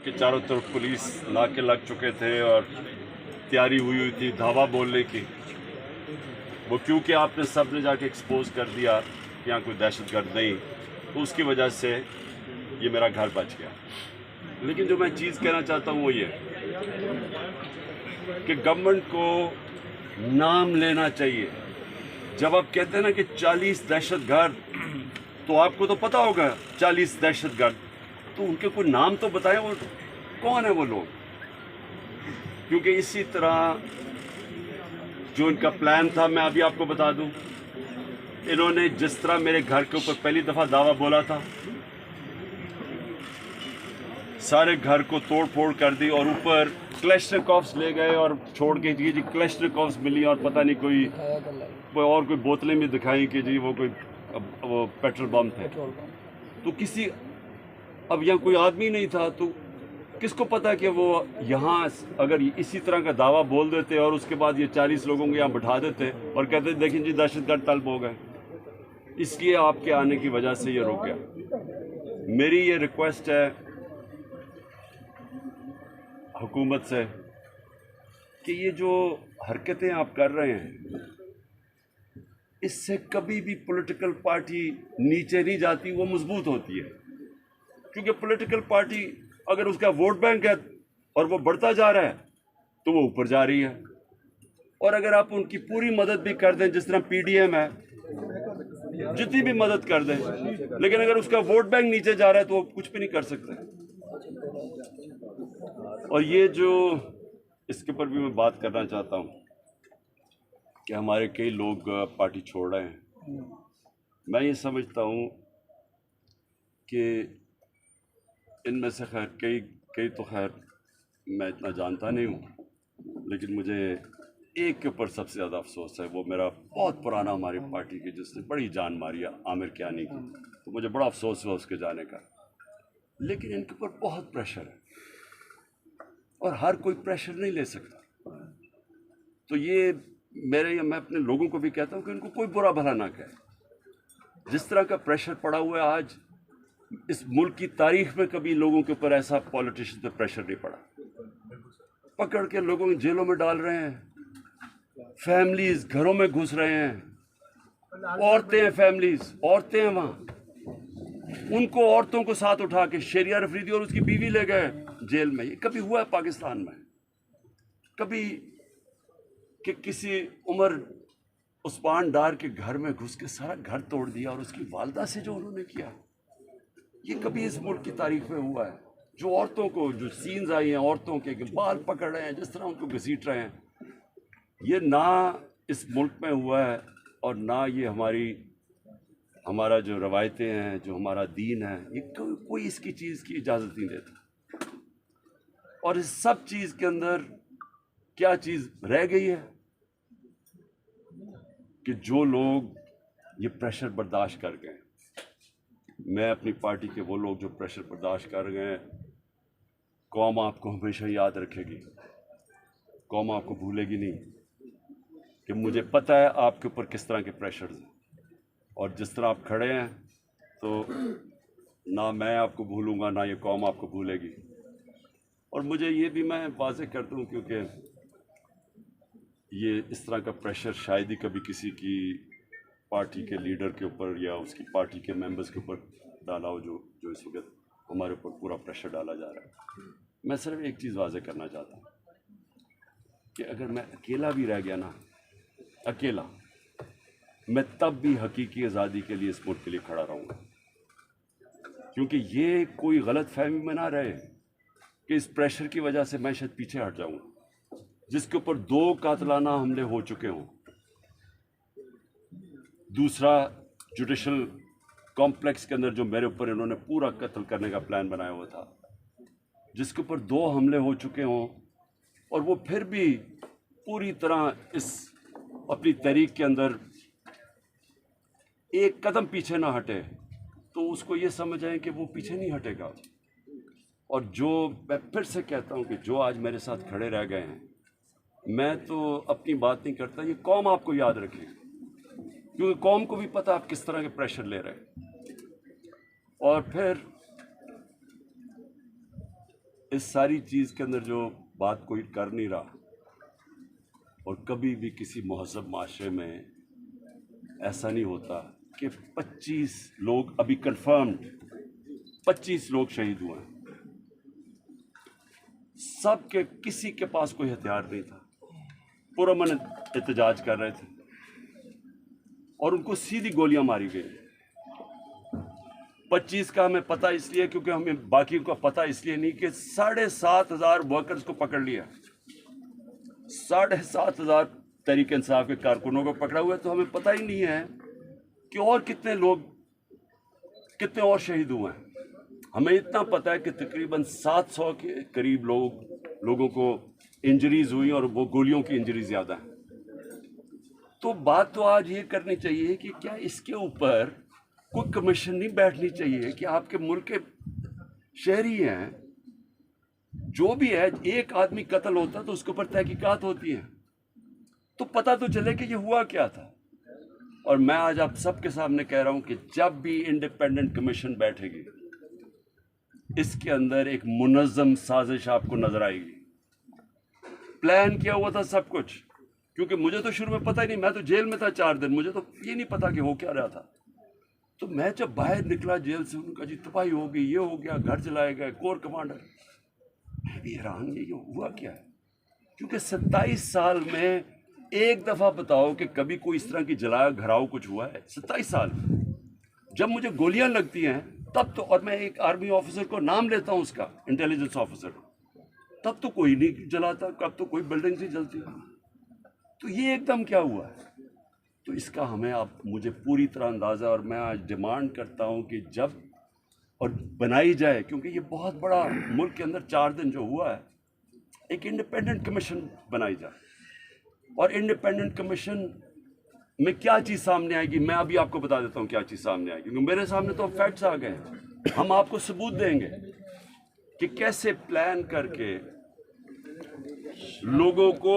के चारों तरफ पुलिस नाके लग चुके थे और तैयारी हुई थी धावा बोलने की। वो क्योंकि आपने सब ने जाके एक्सपोज कर दिया कि यहाँ कोई दहशतगर्द नहीं, तो उसकी वजह से ये मेरा घर बच गया। लेकिन जो मैं चीज़ कहना चाहता हूँ वो ये कि गवर्नमेंट को नाम लेना चाहिए। जब आप कहते हैं ना कि 40 दहशतगर्द, तो आपको तो पता होगा 40 दहशतगर्द, तो उनके कोई नाम तो बताएं, वो कौन है वो लोग। क्योंकि इसी तरह जो इनका प्लान था, मैं अभी आपको बता दूं, इन्होंने जिस तरह मेरे घर के ऊपर पहली दफ़ा दावा बोला था, सारे घर को तोड़ फोड़ कर दी और ऊपर क्लैशनिकोव्स ले गए और छोड़ के जी क्लैशनिकोव्स मिली और पता नहीं कोई बोतलें भी दिखाई कि जी वो पेट्रोल बम थे। तो किसी अब यहाँ कोई आदमी नहीं था, तो किसको पता कि वो यहाँ अगर इसी तरह का दावा बोल देते और उसके बाद ये 40 लोगों को यहाँ बिठा देते और कहते देखें जी दहशतगर्द तलब हो गए। इसलिए आपके आने की वजह से ये रुक गया। मेरी ये रिक्वेस्ट है हुकूमत से कि ये जो हरकतें आप कर रहे हैं, इससे कभी भी पॉलिटिकल पार्टी नीचे नहीं जाती, वो मजबूत होती है। क्योंकि पॉलिटिकल पार्टी अगर उसका वोट बैंक है और वो बढ़ता जा रहा है तो वो ऊपर जा रही है। और अगर आप उनकी पूरी मदद भी कर दें, जिस तरह पीडीएम है, जितनी भी मदद कर दें, लेकिन अगर उसका वोट बैंक नीचे जा रहा है तो वो कुछ भी नहीं कर सकते। और ये जो इसके ऊपर भी मैं बात करना चाहता हूँ कि हमारे कई लोग पार्टी छोड़ रहे हैं। मैं ये समझता हूँ कि इनमें से खैर कई तो खैर मैं इतना जानता नहीं हूँ, लेकिन मुझे एक के ऊपर सबसे ज़्यादा अफसोस है। वो मेरा बहुत पुराना हमारी पार्टी की, जिसने बड़ी जान मारी है, आमिर कियानी की। तो मुझे बड़ा अफसोस हुआ उसके जाने का। लेकिन इनके ऊपर बहुत प्रेशर है और हर कोई प्रेशर नहीं ले सकता। तो ये मैं अपने लोगों को भी कहता हूँ कि इनको कोई बुरा भला ना कहे। जिस तरह का प्रेशर पड़ा हुआ है आज, इस मुल्क की तारीख में कभी लोगों के ऊपर ऐसा पॉलिटिशियन पे प्रेशर नहीं पड़ा। पकड़ के लोगों को जेलों में डाल रहे हैं, फैमिलीज घरों में घुस रहे हैं, औरतें हैं, फैमिलीज औरतें हैं वहाँ, उनको औरतों को साथ उठा के शेरिया अफरीदी और उसकी बीवी ले गए जेल में। ये कभी हुआ है पाकिस्तान में? कभी कि किसी उमर उस्मान डार के घर में घुस के सारा घर तोड़ दिया और उसकी वालदा से जो उन्होंने किया, ये कभी इस मुल्क की तारीख में हुआ है? जो औरतों को, जो सीन्स आई हैं औरतों के बाल पकड़ रहे हैं, जिस तरह उनको घसीट रहे हैं, ये ना इस मुल्क में हुआ है और ना ये हमारा जो रवायतें हैं, जो हमारा दीन है, ये कोई इसकी चीज़ की इजाज़त नहीं देता। और इस सब चीज़ के अंदर क्या चीज़ रह गई है कि जो लोग ये प्रेशर बर्दाश्त कर गए, मैं अपनी पार्टी के वो लोग जो प्रेशर बर्दाश्त कर गए, कौम आपको हमेशा याद रखेगी, कौम आपको भूलेगी नहीं। कि मुझे पता है आपके ऊपर किस तरह के प्रेशर हैं और जिस तरह आप खड़े हैं, तो ना मैं आपको भूलूंगा, ना ये कौम आपको भूलेगी। और मुझे ये भी मैं वाज़ेह कर दूं, क्योंकि ये इस तरह का प्रेशर शायद ही कभी किसी की पार्टी के लीडर के ऊपर या उसकी पार्टी के मेंबर्स के ऊपर डाला हो, जो इस वक्त हमारे ऊपर पूरा प्रेशर डाला जा रहा है। मैं सिर्फ एक चीज़ वाज़ेह करना चाहता हूँ कि अगर मैं अकेला भी रह गया ना, अकेला, मैं तब भी हकीकी आज़ादी के लिए इस मुल्क के लिए खड़ा रहूँगा। क्योंकि ये कोई गलत फहमी में ना रहे कि इस प्रेशर की वजह से मैं शायद पीछे हट जाऊँगा। जिसके ऊपर 2 कातलाना हमले हो चुके हों, दूसरा जुडिशल कॉम्प्लेक्स के अंदर जो मेरे ऊपर इन्होंने पूरा कत्ल करने का प्लान बनाया हुआ था, जिसके ऊपर 2 हमले हो चुके हों और वो फिर भी पूरी तरह इस अपनी तहरीक के अंदर एक कदम पीछे ना हटे, तो उसको ये समझ आए कि वो पीछे नहीं हटेगा। और जो मैं फिर से कहता हूँ कि जो आज मेरे साथ खड़े रह गए हैं, मैं तो अपनी बात नहीं करता, ये कौम आपको याद रखेगी, क्योंकि कौम को भी पता आप किस तरह के प्रेशर ले रहे हैं। और फिर इस सारी चीज़ के अंदर जो बात कोई कर नहीं रहा, और कभी भी किसी महज़ब माशरे में ऐसा नहीं होता कि 25 लोग अभी कंफर्म्ड 25 लोग शहीद हुए हैं। सब के किसी के पास कोई हथियार नहीं था, पुरअमन एहतजाज कर रहे थे और उनको सीधी गोलियां मारी गई। 25 का हमें पता इसलिए क्योंकि हमें बाकी का पता इसलिए नहीं कि 7,500 वर्कर्स को पकड़ लिया, 7,500 तहरीक इंसाफ के कारकुनों को पकड़ा हुआ है। तो हमें पता ही नहीं है कि और कितने और शहीद हुए हैं। हमें इतना पता है कि तकरीबन 700 के करीब लोगों को इंजरीज हुई और वो गोलियों की इंजरी ज़्यादा है। तो बात तो आज ये करनी चाहिए कि क्या इसके ऊपर कोई कमीशन नहीं बैठनी चाहिए कि आपके मुल्क के शहरी हैं, जो भी है, एक आदमी कत्ल होता है तो उसके ऊपर तहकीकात होती है, तो पता तो चले कि ये हुआ क्या था। और मैं आज आप सबके सामने कह रहा हूं कि जब भी इंडिपेंडेंट कमीशन बैठेगी, इसके अंदर एक मुनज़्ज़म साजिश आपको नजर आएगी। प्लान किया हुआ था सब कुछ, क्योंकि मुझे तो शुरू में पता ही नहीं, मैं तो जेल में था 4 दिन, मुझे तो ये नहीं पता कि हो क्या रहा था। तो मैं जब बाहर निकला जेल से, उनका जी तबाही हो गई, ये हो गया, घर जलाए गए, कोर कमांडर। मैं भी हैरान, ये हुआ क्या है? क्योंकि 27 साल में एक दफ़ा बताओ कि कभी कोई इस तरह की जलाया घराव कुछ हुआ है? 27 साल जब मुझे गोलियां लगती हैं तब तो, और मैं एक आर्मी ऑफिसर को नाम लेता हूं उसका, इंटेलिजेंस ऑफिसर, तब तो कोई नहीं जलाता, कब तो कोई बिल्डिंग नहीं जलती। तो ये एकदम क्या हुआ है? तो इसका हमें आप मुझे पूरी तरह अंदाज़ा, और मैं आज डिमांड करता हूं कि जब और बनाई जाए, क्योंकि ये बहुत बड़ा मुल्क के अंदर 4 दिन जो हुआ है, एक इंडिपेंडेंट कमीशन बनाई जाए। और इंडिपेंडेंट कमीशन में क्या चीज़ सामने आएगी, मैं अभी आपको बता देता हूँ क्या चीज़ सामने आएगी, क्योंकि मेरे सामने तो फैक्ट्स आ गए हैं। हम आपको सबूत देंगे कि कैसे प्लान करके लोगों को